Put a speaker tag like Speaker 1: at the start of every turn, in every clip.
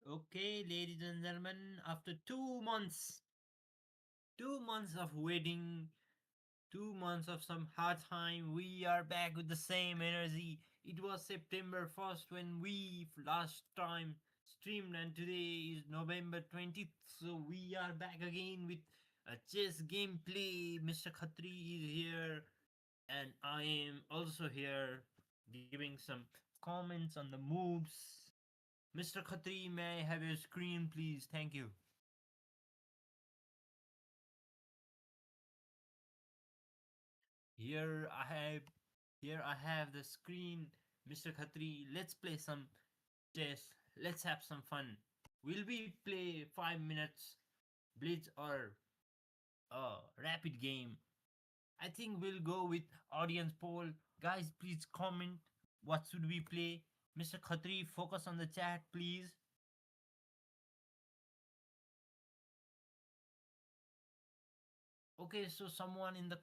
Speaker 1: Okay, ladies and gentlemen, after 2 months of waiting, 2 months of some hard time, we are back with the same energy. It was September 1st when we last time streamed, and today is November 20th, so we are back again with a chess gameplay. Mr. Khatri is here, and I am also here giving some comments on the moves. Mr. Khatri, may I have your screen, please? Thank you. Here I have here I have the screen, Mr. Khatri. Let's play some chess. Let's have some fun. Will we play 5 minutes blitz or a rapid game? I think we'll go with audience poll. Guys, please comment what should we play. Mr. Khatri, focus on the chat, please. Okay, so someone in the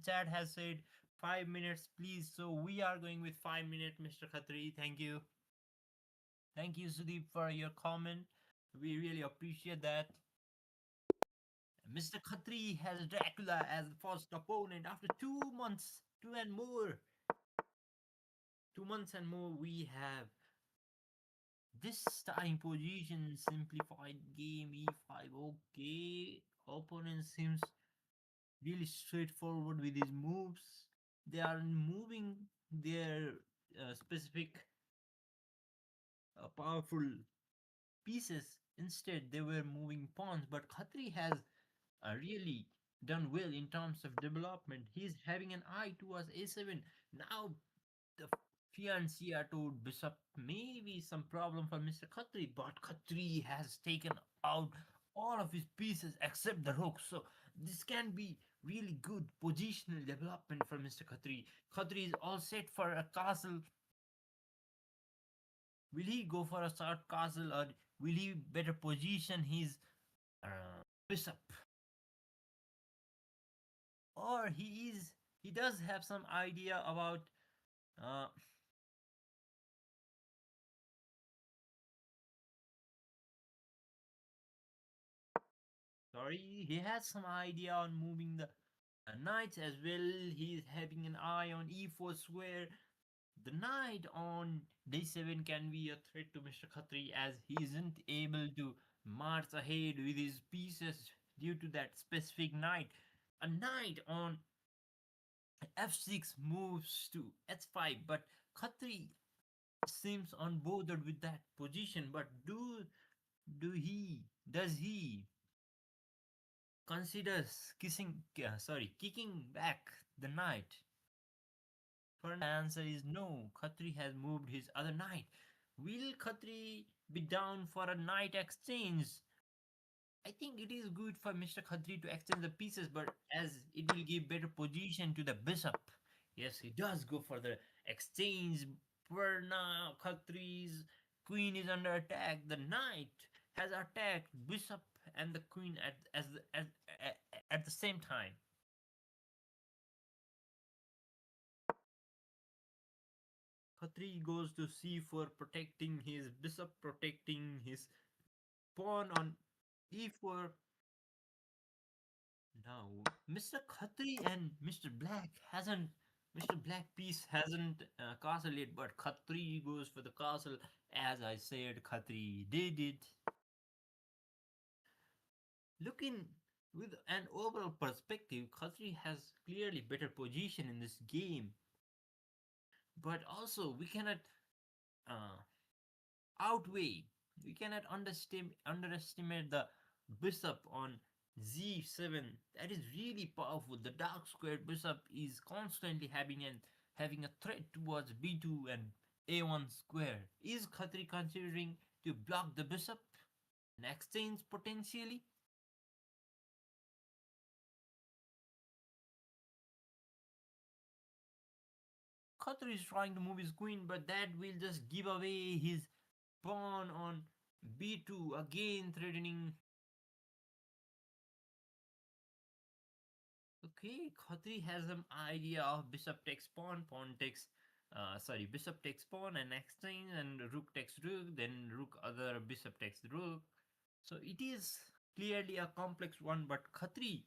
Speaker 1: chat has said 5 minutes, please. So we are going with 5 minutes, Mr. Khatri. Thank you. Thank you, Sudeep, for your comment. We really appreciate that. Mr. Khatri has Dracula as the first opponent after 2 months, 2 months and more. We have this starting position, simplified game e5. Okay, opponent seems really straightforward with his moves. They are moving their specific powerful pieces. Instead, they were moving pawns. But Khatri has really done well in terms of development. He's having an eye towards a7. Now, the fiancé told Bishop maybe some problem for Mr. Khatri, but Khatri has taken out all of his pieces except the rook. So this can be really good positional development for Mr. Khatri. Khatri is all set for a castle. Will he go for a short castle, or will he better position his bishop? Or he does have some idea about uh, sorry, he has some idea on moving the knights as well. He's having an eye on e4 square. The knight on d7 can be a threat to Mr. Khatri, as he isn't able to march ahead with his pieces due to that specific knight. A knight on f6 moves to h5, but Khatri seems unbothered with that position. But does he considers kicking back the knight? For an answer is no. Khatri has moved his other knight. Will Khatri be down for a knight exchange? I think it is good for Mr. Khatri to exchange the pieces, but as it will give better position to the bishop. Yes, he does go for the exchange. For now, Khatri's queen is under attack. The knight has attacked bishop and the queen at the same time. Khatri goes to c4, protecting his bishop, protecting his pawn on e4. Now, Mr. Khatri and Mr. Black piece hasn't castle it, but Khatri goes for the castle. As I said, Khatri did it. Looking with an overall perspective, Khatri has clearly better position in this game, but also uh, outweigh, we cannot underestimate the bishop on z7. That is really powerful. The dark squared bishop is constantly having a threat towards b2 and a1 square. Is Khatri considering to block the bishop and exchange potentially? Khatri is trying to move his queen, but that will just give away his pawn on b2, again threatening. Okay, Khatri has some idea of bishop takes pawn, pawn takes Sorry, bishop takes pawn and exchange, and rook takes rook, then rook other bishop takes rook. So it is clearly a complex one, but Khatri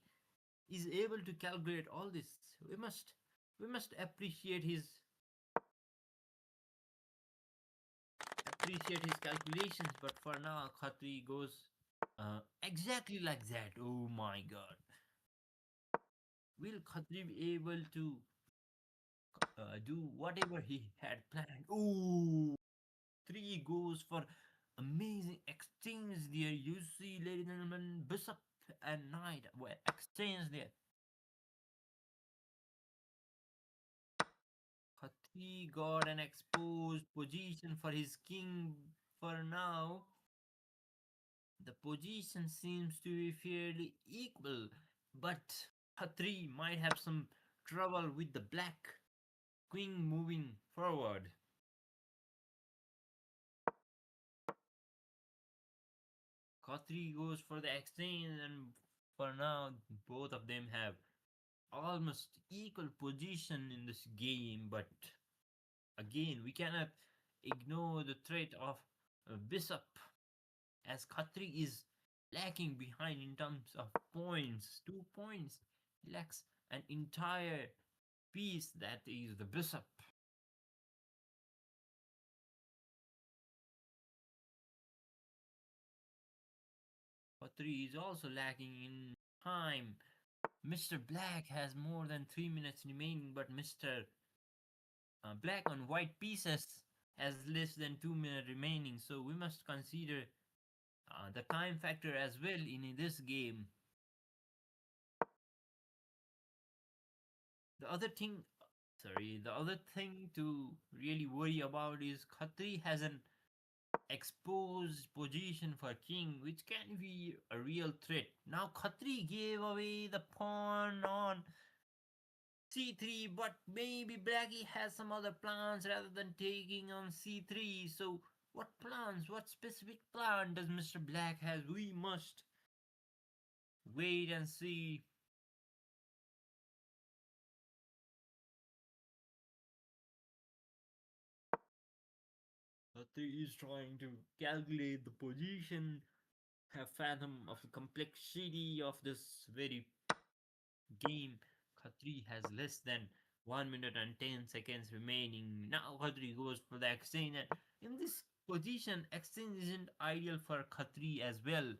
Speaker 1: is able to calculate all this. We must appreciate his calculations. But for now, Khatri goes exactly like that. Oh my God! Will Khatri be able to do whatever he had planned? Ooh, three goes for amazing exchange there. You see, ladies and gentlemen, bishop and knight were exchanged there. Khatri got an exposed position for his king. For now, the position seems to be fairly equal, but Khatri might have some trouble with the black queen moving forward. Khatri goes for the exchange, and for now, both of them have almost equal position in this game. But again, we cannot ignore the threat of bishop, as Khatri is lacking behind in terms of points. 2 points. He lacks an entire piece, that is the bishop. Khatri is also lacking in time. Mr. Black has more than 3 minutes remaining, but Mr. Black on white pieces has less than 2 minutes remaining. So we must consider the time factor as well in this game. The other thing, the other thing to really worry about is Khatri has an exposed position for king, which can be a real threat. Now Khatri gave away the pawn on c3, but maybe Blackie has some other plans rather than taking on c3. So what plans, what specific plan does Mr. Black has? We must wait and see. Khatri is trying to calculate the position, have fathom of the complexity of this very game. Khatri has less than 1 minute and 10 seconds remaining. Now Khatri goes for the exchange. And in this position, exchange isn't ideal for Khatri as well.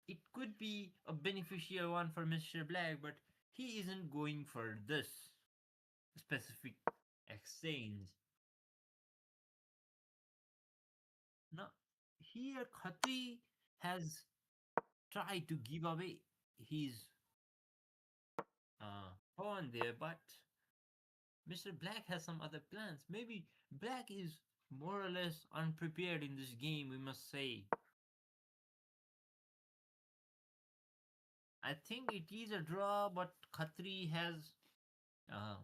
Speaker 1: It could be a beneficial one for Mr. Black, but he isn't going for this specific exchange. Now, here Khatri has tried to give away his pawn there, but Mr. Black has some other plans. Maybe Black is more or less unprepared in this game, we must say. I think it is a draw, but Khatri has uh,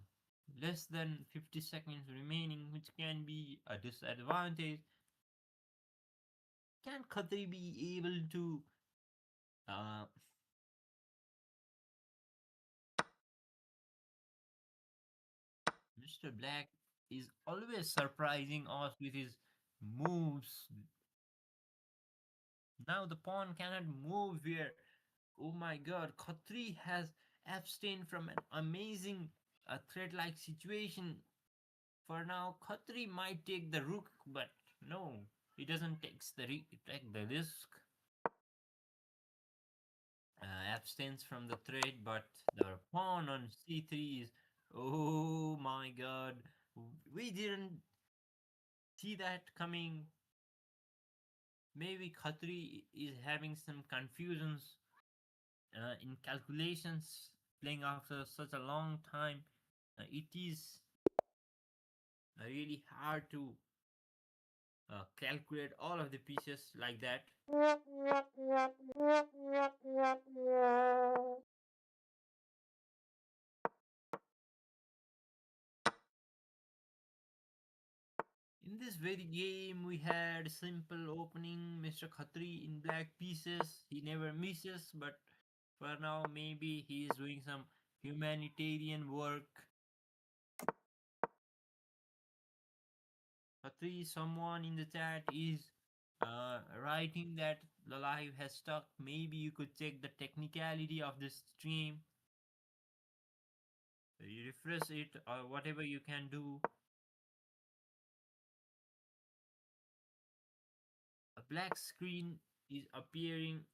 Speaker 1: less than 50 seconds remaining, which can be a disadvantage. Can Khatri be able to uh, Mr. Black is always surprising us with his moves. Now the pawn cannot move here. Oh my god, Khatri has abstained from an amazing threat-like situation. For now, Khatri might take the rook, but no, he doesn't take the risk. Abstains from the threat, but the pawn on c3 is... Oh my god, we didn't see that coming. Maybe Khatri is having some confusions in calculations, playing after such a long time. It is really hard to calculate all of the pieces like that. In this very game, we had simple opening. Mr. Khatri in black pieces. He never misses, but for now, maybe he is doing some humanitarian work. Khatri, someone in the chat is writing that the live has stuck. Maybe you could check the technicality of this stream. You refresh it or whatever you can do. A black screen is appearing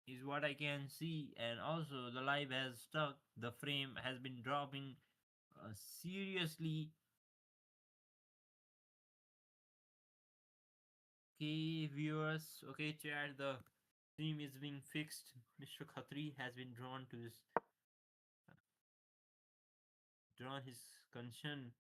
Speaker 1: is what I can see, and also the live has stuck. The frame has been dropping seriously. Okay, viewers. Okay, chat. The stream is being fixed. Mr. Khatri has been drawn his concern.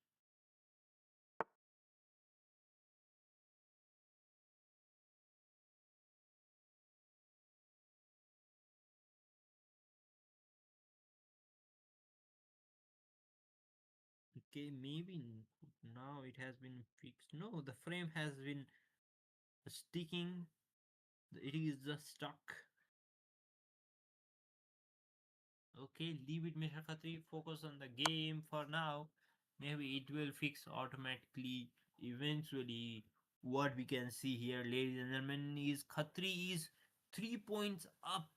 Speaker 1: Okay, maybe now it has been fixed. No, the frame has been sticking. It is just stuck. Okay, leave it, Mr. Khatri. Focus on the game for now. Maybe it will fix automatically eventually. What we can see here, ladies and gentlemen, is Khatri is 3 points up.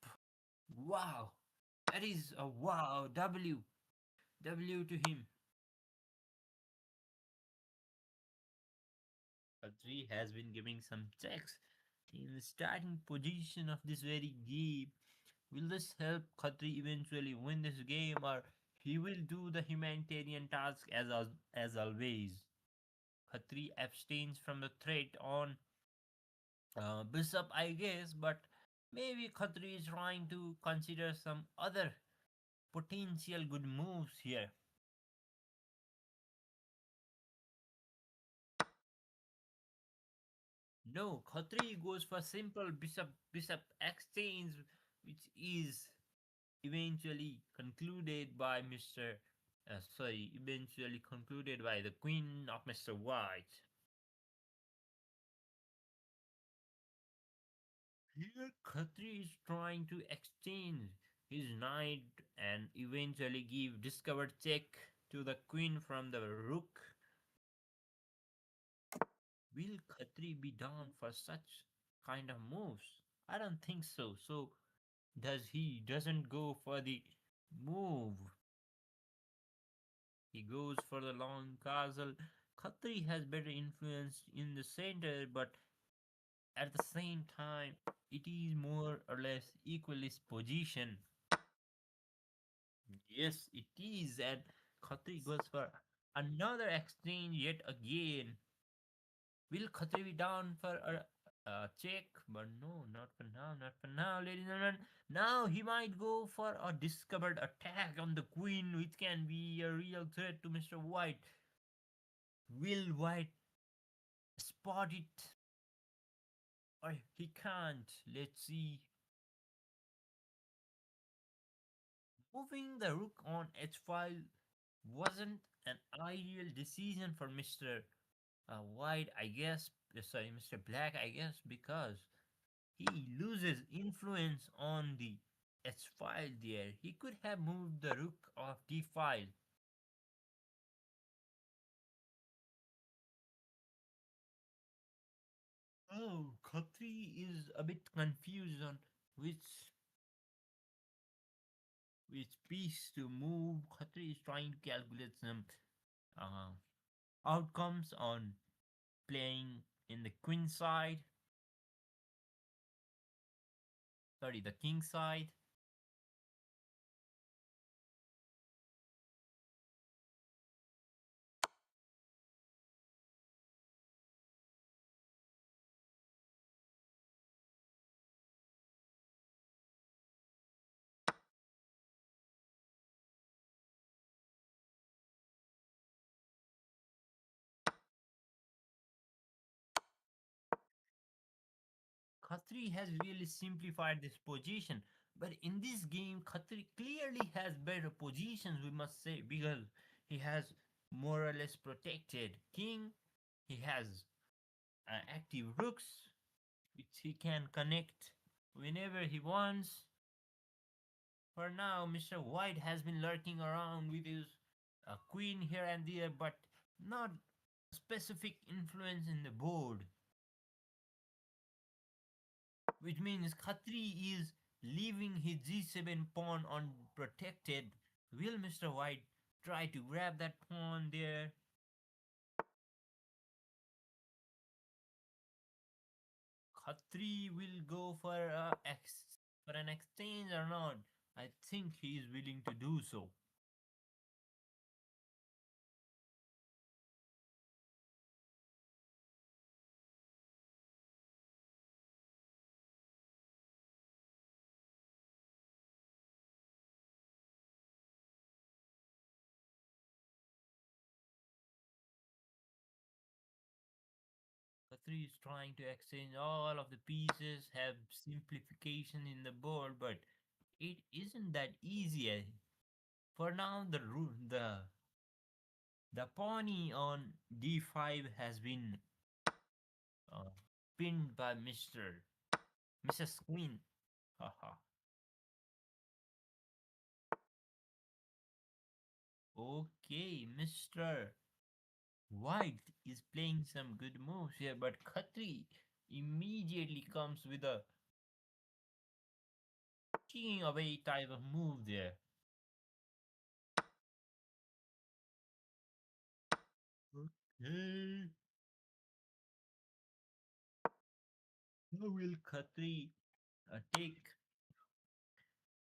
Speaker 1: Wow, that is a wow. W to him. Khatri has been giving some checks in the starting position of this very game. Will this help Khatri eventually win this game, or he will do the humanitarian task as always? Khatri abstains from the threat on Bishop, I guess, but maybe Khatri is trying to consider some other potential good moves here. No, Khatri goes for simple bishop exchange, which is eventually concluded by eventually concluded by the queen of Mr. White. Here, Khatri is trying to exchange his knight and eventually give discovered check to the queen from the rook. Will Khatri be down for such kind of moves? I don't think so. So doesn't go for the move. He goes for the long castle. Khatri has better influence in the center, but at the same time, it is more or less equally position. Yes, it is, and Khatri goes for another exchange yet again. Will Khatri be down for a check? But no, not for now, not for now, ladies and gentlemen. Now he might go for a discovered attack on the queen, which can be a real threat to Mr. White. Will White spot it? Or he can't? Let's see. Moving the rook on h5 wasn't an ideal decision for Mr. White, I guess. Sorry, Mr. Black, I guess, because he loses influence on the h file there. He could have moved the rook of d file. Oh, Khatri is a bit confused on which piece to move. Khatri is trying to calculate some uh, outcomes on playing in the queen side. Sorry, the king side. Khatri has really simplified this position. But in this game, Khatri clearly has better positions, we must say, because he has more or less protected king. He has active rooks, which he can connect whenever he wants. For now, Mr. White has been lurking around with his queen here and there, but not specific influence in the board, which means Khatri is leaving his g7 pawn unprotected. Will Mr. White try to grab that pawn there? Khatri will go for for an exchange or not? I think he is willing to do so. Khatri is trying to exchange all of the pieces, have simplification in the board, but it isn't that easy. For now, the pawnee on d5 has been uh, pinned by Mrs. Queen. Haha. Okay, Mr. White is playing some good moves here, but Khatri immediately comes with a taking away type of move there. Okay. How will Khatri take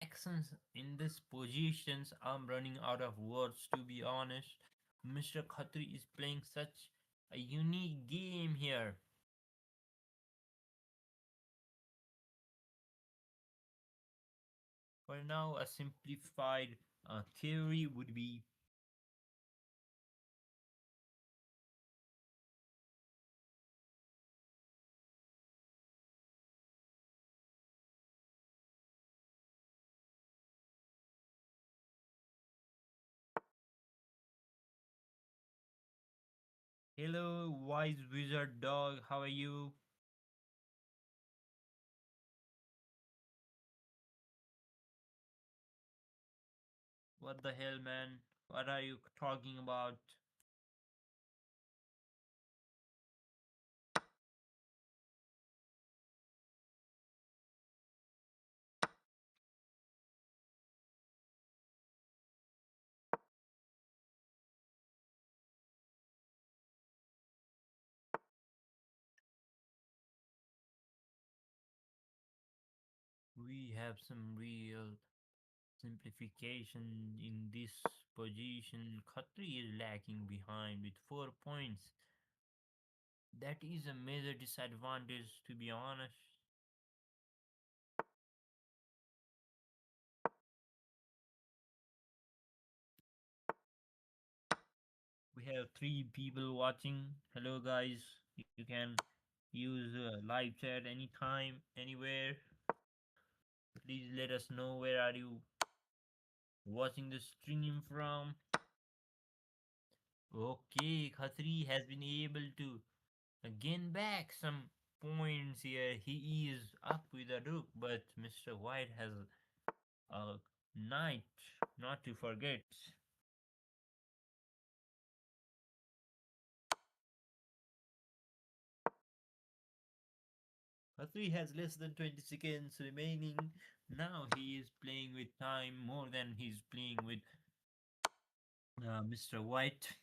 Speaker 1: actions in this positions? I'm running out of words to be honest. Mr. Khatri is playing such a unique game here. For now, a simplified theory would be hello, wise wizard dog, how are you? What the hell, man? What are you talking about? We have some real simplification in this position. Khatri is lacking behind with 4 points. That is a major disadvantage, to be honest. We have three people watching. Hello, guys. You can use live chat anytime, anywhere. Please let us know where are you watching the stream from. Okay, Khatri has been able to gain back some points here. He is up with a rook, but Mr. White has a knight, not to forget. Khatri has less than 20 seconds remaining. Now he is playing with time more than he's playing with Mr. White.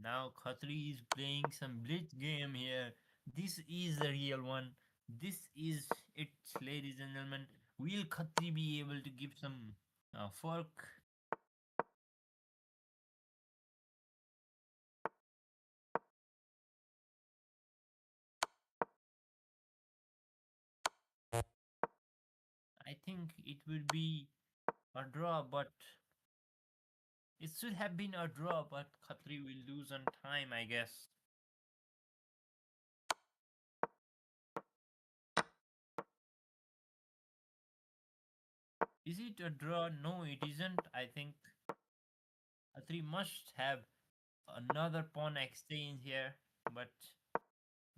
Speaker 1: Now Khatri is playing some blitz game here. This is the real one. This is it, ladies and gentlemen. Will Khatri be able to give some fork? I think it will be a draw, but it should have been a draw, but Khatri will lose on time, I guess. Is it a draw? No, it isn't. I think Khatri must have another pawn exchange here, but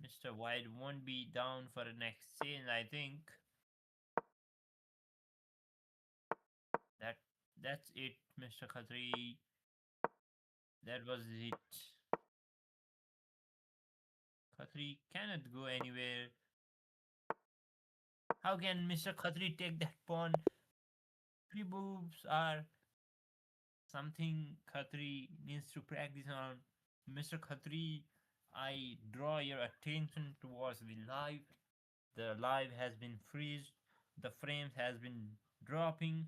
Speaker 1: Mr. White won't be down for an exchange, I think. That that's it, Mr. Khatri. That was it. Khatri cannot go anywhere. How can Mr. Khatri take that pawn? Three moves are something Khatri needs to practice on. Mr. Khatri, I draw your attention towards the live. The live has been freezed. The frames has been dropping.